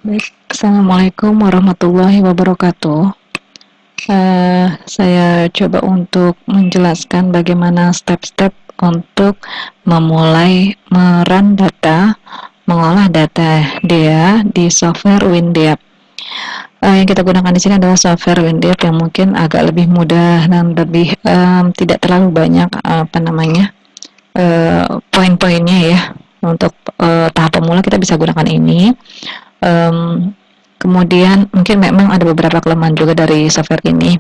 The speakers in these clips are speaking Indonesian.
Baik, Assalamualaikum warahmatullahi wabarakatuh. Saya coba untuk menjelaskan bagaimana step-step untuk memulai merun data, mengolah data dia di software WinDApp. Yang kita gunakan di sini adalah software WinDApp yang mungkin agak lebih mudah dan lebih tidak terlalu banyak poin-poinnya ya. Untuk tahap pemula kita bisa gunakan ini. Kemudian mungkin memang ada beberapa kelemahan juga dari software ini,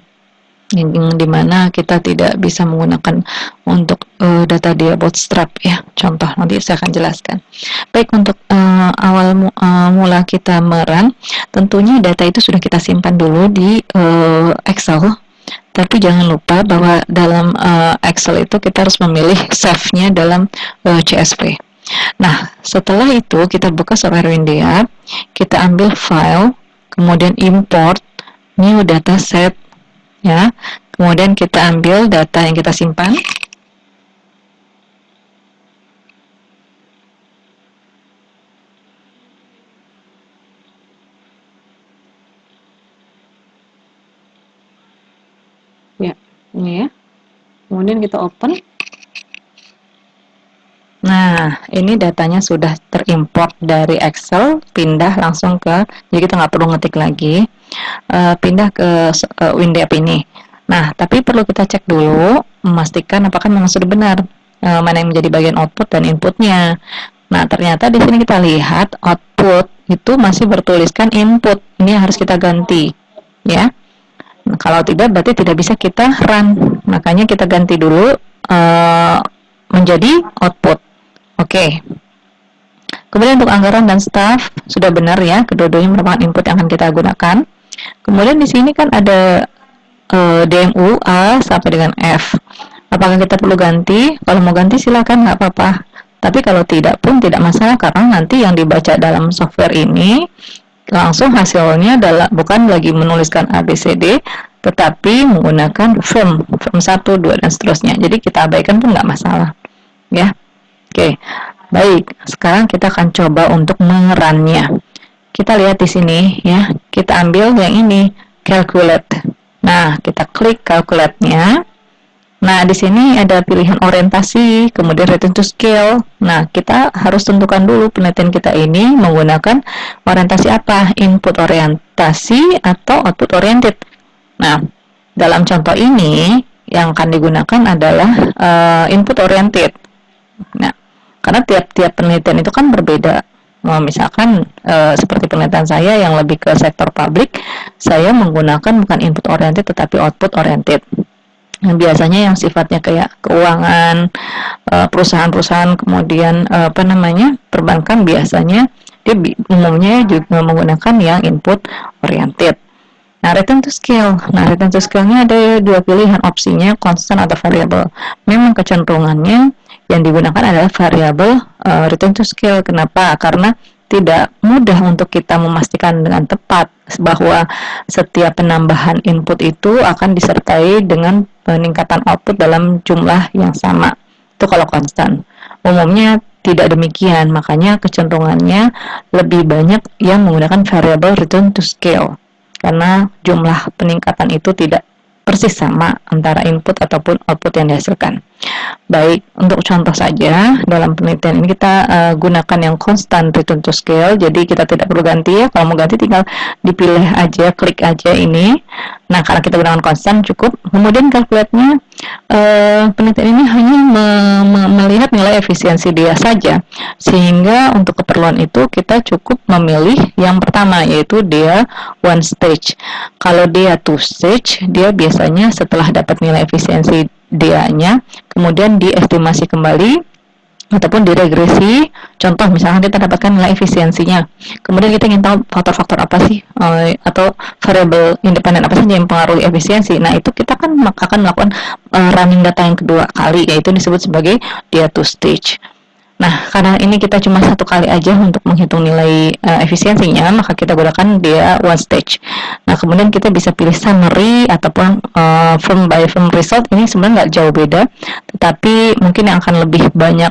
yang dimana kita tidak bisa menggunakan untuk data dia bootstrap ya. Contoh nanti saya akan jelaskan. Baik, untuk mula kita merun, tentunya data itu sudah kita simpan dulu di Excel. Tapi jangan lupa bahwa dalam Excel itu kita harus memilih save-nya dalam CSV. Nah, setelah itu kita buka software WinDApp, kita ambil file, kemudian import new dataset, ya. Kemudian kita ambil data yang kita simpan. Ya, ini ya. Kemudian kita open. Nah, ini datanya sudah terimport dari Excel, pindah langsung ke, jadi kita nggak perlu ngetik lagi, pindah ke WinDApp ini. Nah, tapi perlu kita cek dulu, memastikan apakah memang sudah benar, mana yang menjadi bagian output dan inputnya. Nah, ternyata di sini kita lihat output itu masih bertuliskan input, ini harus kita ganti, ya. Nah, kalau tidak, berarti tidak bisa kita run, makanya kita ganti dulu menjadi output. Oke. Kemudian untuk anggaran dan staff sudah benar ya, kedua-duanya merupakan input yang akan kita gunakan. Kemudian di sini kan ada DMU A sampai dengan F. Apakah kita perlu ganti? Kalau mau ganti silakan, nggak apa-apa. Tapi kalau tidak pun tidak masalah, karena nanti yang dibaca dalam software ini langsung hasilnya adalah bukan lagi menuliskan ABCD, tetapi menggunakan form 1, 2, dan seterusnya. Jadi kita abaikan pun nggak masalah, ya. Oke, baik. Sekarang kita akan coba untuk mengerunnya. Kita lihat di sini ya. Kita ambil yang ini, calculate. Nah, kita klik calculate-nya. Nah, di sini ada pilihan orientasi, kemudian return to scale. Nah, kita harus tentukan dulu penelitian kita ini menggunakan orientasi apa? Input orientasi atau output oriented. Nah, dalam contoh ini yang akan digunakan adalah input oriented. Nah, karena tiap-tiap penelitian itu kan berbeda. Misalkan seperti penelitian saya yang lebih ke sektor publik, saya menggunakan bukan input oriented tetapi output oriented. Yang biasanya yang sifatnya kayak keuangan, perusahaan-perusahaan, kemudian perbankan, biasanya dia umumnya juga menggunakan yang input oriented. Nah, return to scale. Nah, return to scale-nya ada dua pilihan opsinya, constant atau variable. Memang kecenderungannya yang digunakan adalah variable return to scale. Kenapa? Karena tidak mudah untuk kita memastikan dengan tepat bahwa setiap penambahan input itu akan disertai dengan peningkatan output dalam jumlah yang sama. Itu kalau konstan. Umumnya tidak demikian, makanya kecenderungannya lebih banyak yang menggunakan variable return to scale. Karena jumlah peningkatan itu tidak persis sama antara input ataupun output yang dihasilkan. Baik, untuk contoh saja, dalam penelitian ini kita gunakan yang constant return to scale, jadi kita tidak perlu ganti ya. Kalau mau ganti tinggal dipilih aja, klik aja ini. Nah, karena kita gunakan constant cukup. Kemudian calculate-nya, penelitian ini hanya melihat nilai efisiensi dia saja, sehingga untuk keperluan itu kita cukup memilih yang pertama, yaitu dia one stage. Kalau dia two stage, dia biasanya setelah dapat nilai efisiensi dianya, kemudian diestimasi kembali ataupun diregresi. Contoh misalnya kita dapatkan nilai efisiensinya, kemudian kita ingin tahu faktor-faktor apa sih atau variabel independen apa saja yang mempengaruhi efisiensi. Nah, itu kita kan akan melakukan running data yang kedua kali, yaitu disebut sebagai dia two stage. Nah, karena ini kita cuma satu kali aja untuk menghitung nilai efisiensinya, maka kita gunakan dia one stage. Nah, kemudian kita bisa pilih summary ataupun firm by firm result. Ini sebenarnya nggak jauh beda, tetapi mungkin yang akan lebih banyak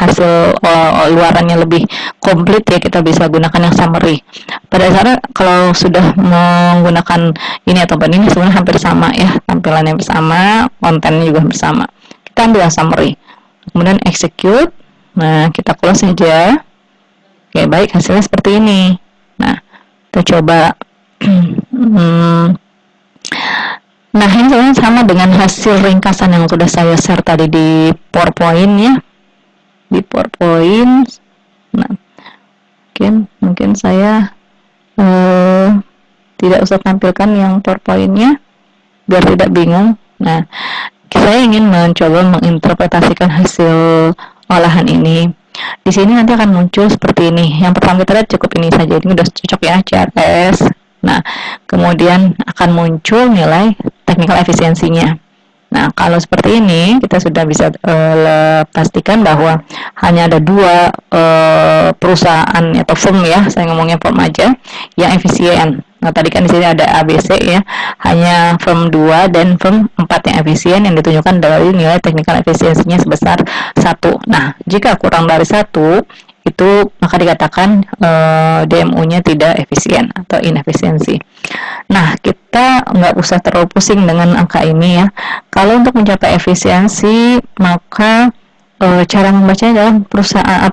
hasil luarannya lebih komplit ya, kita bisa gunakan yang summary. Pada dasarnya kalau sudah menggunakan ini ataupun ini sebenarnya hampir sama ya, tampilannya bersama, kontennya juga bersama. Kita ambil yang summary. Kemudian execute. Nah, kita close saja. Oke, baik, hasilnya seperti ini. Nah, kita coba. Nah, ini sebenarnya sama dengan hasil ringkasan yang sudah saya share tadi di PowerPoint ya. Di PowerPoint. Nah, mungkin saya tidak usah tampilkan yang PowerPoint-nya biar tidak bingung. Nah, saya ingin mencoba menginterpretasikan hasil olahan ini. Di sini nanti akan muncul seperti ini. Yang pertama kita lihat cukup ini saja. Ini udah cocok ya, CRS. Nah, kemudian akan muncul nilai technical efisiensinya. Nah, kalau seperti ini, kita sudah bisa pastikan bahwa hanya ada dua perusahaan atau firm ya, saya ngomongnya firm aja, yang efisien. Nah, tadi kan di sini ada ABC ya, hanya firm 2 dan firm 4 yang efisien, yang ditunjukkan dari nilai technical efisiensinya sebesar 1. Nah, jika kurang dari 1, itu maka dikatakan DMU-nya tidak efisien atau inefisiensi. Nah, kita nggak usah terlalu pusing dengan angka ini ya. Kalau untuk mencapai efisiensi, maka cara membacanya dalam perusahaan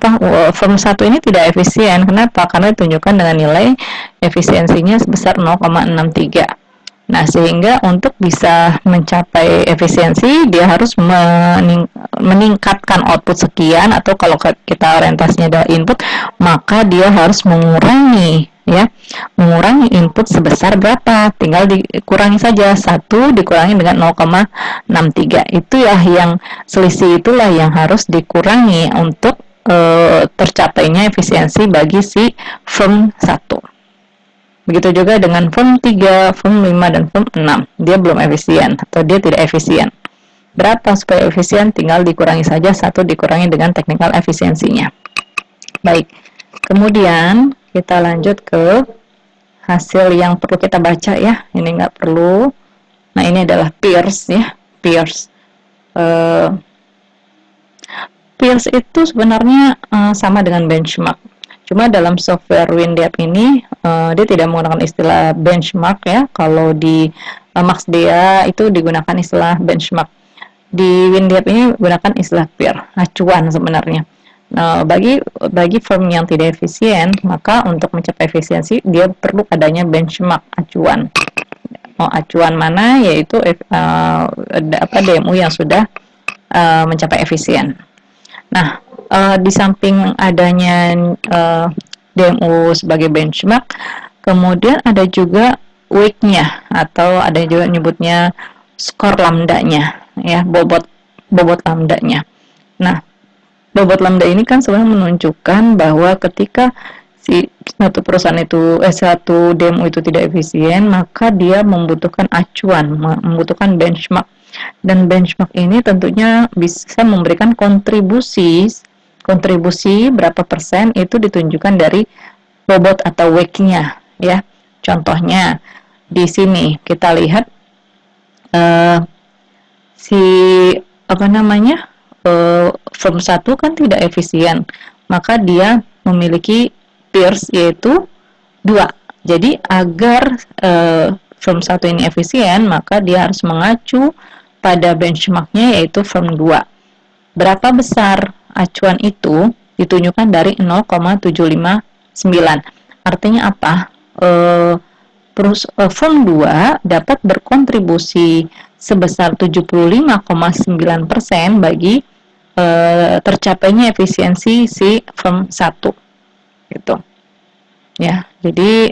firm 1 ini tidak efisien. Kenapa? Karena ditunjukkan dengan nilai efisiensinya sebesar 0,63. Nah, sehingga untuk bisa mencapai efisiensi, dia harus meningkatkan output sekian, atau kalau kita orientasinya adalah input, maka dia harus mengurangi input sebesar berapa? Tinggal dikurangi saja, 1 dikurangi dengan 0,63. Itu ya yang selisih itulah yang harus dikurangi untuk tercapainya efisiensi bagi si firm 1. Begitu juga dengan firm 3, firm 5, dan firm 6. Dia belum efisien atau dia tidak efisien. Berapa supaya efisien? Tinggal dikurangi saja, 1 dikurangi dengan technical efisiensinya. Baik, kemudian kita lanjut ke hasil yang perlu kita baca ya. Ini nggak perlu. Nah, ini adalah Pearce ya. Pearce. Pearce itu sebenarnya sama dengan benchmark. Cuma dalam software WinDAP ini dia tidak menggunakan istilah benchmark ya. Kalau di MaxDA itu digunakan istilah benchmark. Di WinDAP ini gunakan istilah peer, acuan sebenarnya. Nah, bagi firm yang tidak efisien, maka untuk mencapai efisiensi dia perlu adanya benchmark, acuan. Acuan mana? Yaitu DMU yang sudah mencapai efisien. Nah, di samping adanya DMU sebagai benchmark, kemudian ada juga weight-nya, atau ada juga nyebutnya skor lambdanya ya, bobot lambdanya. Nah, bobot lambda ini kan sebenarnya menunjukkan bahwa ketika si satu perusahaan itu satu DMU itu tidak efisien, maka dia membutuhkan acuan, membutuhkan benchmark. Dan benchmark ini tentunya bisa memberikan kontribusi berapa persen itu ditunjukkan dari bobot atau weight-nya ya. Contohnya di sini kita lihat firm 1 kan tidak efisien, maka dia memiliki peers yaitu 2. Jadi agar firm 1 ini efisien, maka dia harus mengacu pada benchmarknya yaitu firm 2. Berapa besar acuan itu ditunjukkan dari 0,759. Artinya apa? Firm 2 dapat berkontribusi sebesar 75,9% bagi tercapainya efisiensi si firm 1 gitu ya. Jadi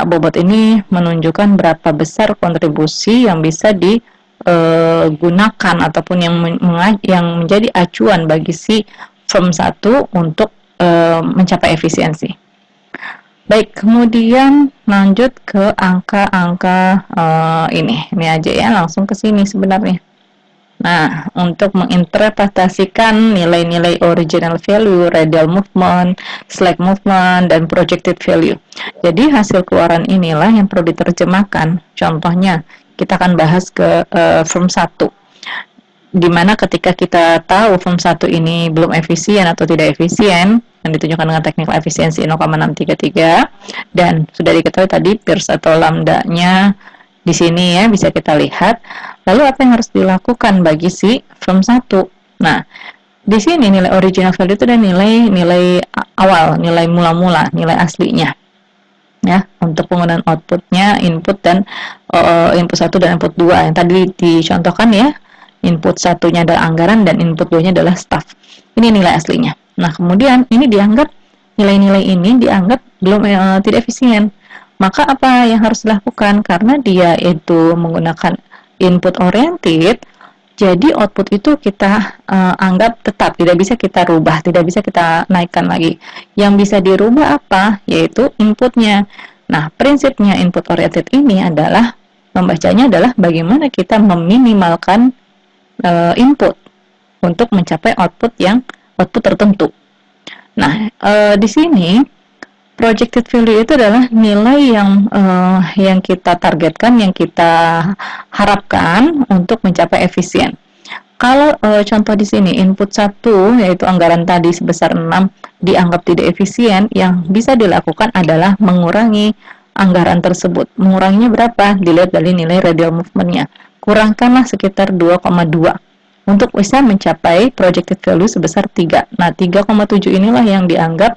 bobot ini menunjukkan berapa besar kontribusi yang bisa digunakan ataupun yang menjadi acuan bagi si firm 1 untuk mencapai efisiensi. Baik, kemudian lanjut ke angka-angka ini aja ya, langsung ke sini sebenarnya. Nah, untuk menginterpretasikan nilai-nilai original value, radial movement, slack movement, dan projected value. Jadi hasil keluaran inilah yang perlu diterjemahkan. Contohnya, kita akan bahas ke form 1. Dimana ketika kita tahu form 1 ini belum efisien atau tidak efisien, yang ditunjukkan dengan technical efficiency 0,633, dan sudah diketahui tadi Peirce atau lambda-nya di sini ya, bisa kita lihat. Lalu apa yang harus dilakukan bagi si form 1? Nah, di sini nilai original value itu adalah nilai awal, nilai mula-mula, nilai aslinya. Ya, untuk penggunaan outputnya, input dan input 1 dan input 2 yang tadi dicontohkan ya. Input satunya adalah anggaran dan input 2-nya adalah staff. Ini nilai aslinya. Nah, kemudian ini dianggap nilai-nilai ini dianggap belum tidak efisien. Maka apa yang harus dilakukan? Karena dia itu menggunakan input oriented, jadi output itu kita anggap tetap, tidak bisa kita rubah, tidak bisa kita naikkan lagi. Yang bisa dirubah apa? Yaitu inputnya. Nah, prinsipnya input oriented ini adalah membacanya adalah bagaimana kita meminimalkan input untuk mencapai output tertentu. Nah, di sini projected value itu adalah nilai yang kita targetkan, yang kita harapkan untuk mencapai efisien. Kalau contoh di sini input 1 yaitu anggaran tadi sebesar 6 dianggap tidak efisien, yang bisa dilakukan adalah mengurangi anggaran tersebut. Menguranginya berapa? Dilihat dari nilai radial movement-nya. Kurangkanlah sekitar 2,2 untuk bisa mencapai projected value sebesar 3. Nah, 3,7 inilah yang dianggap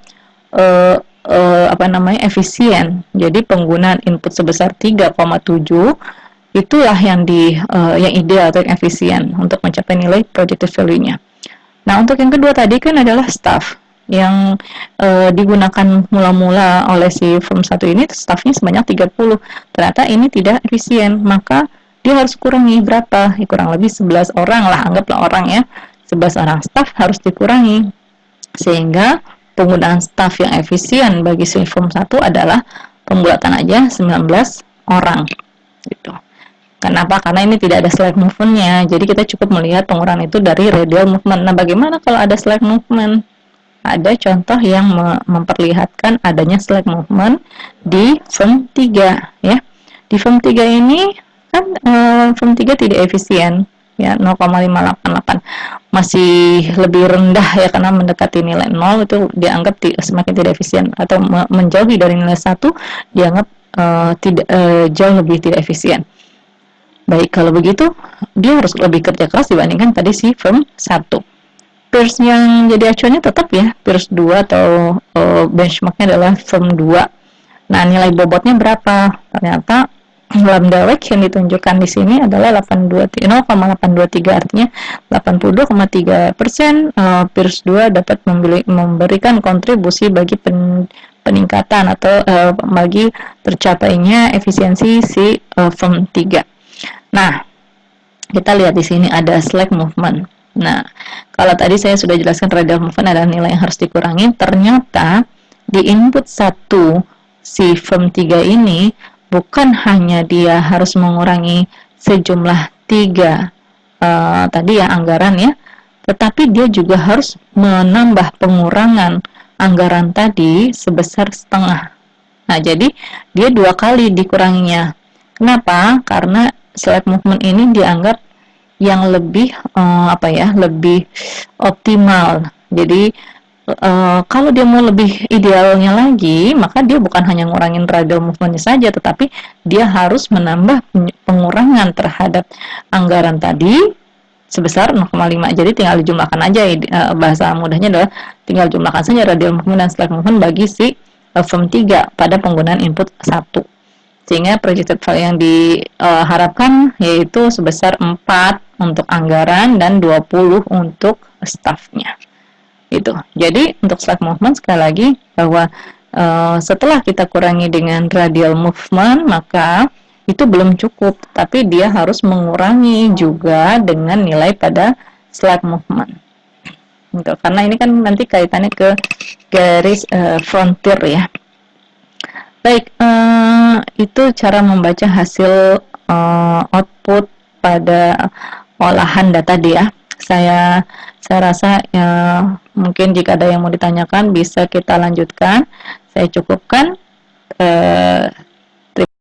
efisien. Jadi penggunaan input sebesar 3,7 itulah yang ideal atau yang efisien untuk mencapai nilai projected value-nya. Nah, untuk yang kedua tadi kan adalah staff yang digunakan mula-mula oleh si form 1 ini, staffnya sebanyak 30. Ternyata ini tidak efisien, maka dia harus kurangi berapa? Kurang lebih 11 orang lah, anggaplah orang ya. 11 orang staff harus dikurangi. Sehingga penggunaan staff yang efisien bagi si form 1 adalah pembulatan aja 19 orang. Gitu. Kenapa? Karena ini tidak ada slack movement-nya. Jadi kita cukup melihat pengurangan itu dari radial movement. Nah, bagaimana kalau ada slack movement? Ada contoh yang memperlihatkan adanya slack movement di form 3 ya. Di form 3 ini kan form 3 tidak efisien ya, 0,588 masih lebih rendah ya, karena mendekati nilai 0 itu dianggap semakin tidak efisien, atau menjauhi dari nilai 1 dianggap jauh lebih tidak efisien. Baik, kalau begitu dia harus lebih kerja keras dibandingkan tadi si form 1. Peirce yang jadi acuannya tetap ya Peirce 2 atau benchmarknya adalah form 2. Nah, nilai bobotnya berapa? Ternyata lambda WACC yang ditunjukkan di sini adalah 0,823, artinya 82,3%. Peirce 2 dapat memberikan kontribusi bagi peningkatan atau bagi tercapainya efisiensi si form 3. Nah, kita lihat di sini ada slack movement. Nah, kalau tadi saya sudah jelaskan radial movement adalah nilai yang harus dikurangi, ternyata di input 1 si form 3 ini bukan hanya dia harus mengurangi sejumlah 3 tadi ya anggaran ya, tetapi dia juga harus menambah pengurangan anggaran tadi sebesar setengah. Nah, jadi dia 2 kali dikuranginya. Kenapa? Karena slack movement ini dianggap yang lebih lebih optimal. Jadi kalau dia mau lebih idealnya lagi, maka dia bukan hanya ngurangin radial movementnya saja, tetapi dia harus menambah pengurangan terhadap anggaran tadi sebesar 0,5. Jadi tinggal dijumlahkan aja, bahasa mudahnya adalah tinggal jumlahkan saja radial movement dan slack movement bagi si form 3 pada penggunaan input 1. Sehingga projected value yang diharapkan yaitu sebesar 4 untuk anggaran dan 20 untuk staffnya. Itu. Jadi untuk slack movement sekali lagi bahwa setelah kita kurangi dengan radial movement, maka itu belum cukup, tapi dia harus mengurangi juga dengan nilai pada slack movement. Gitu. Karena ini kan nanti kaitannya ke garis frontier ya. Baik, itu cara membaca hasil output pada olahan data dia. Saya rasa ya, mungkin jika ada yang mau ditanyakan bisa kita lanjutkan. Saya cukupkan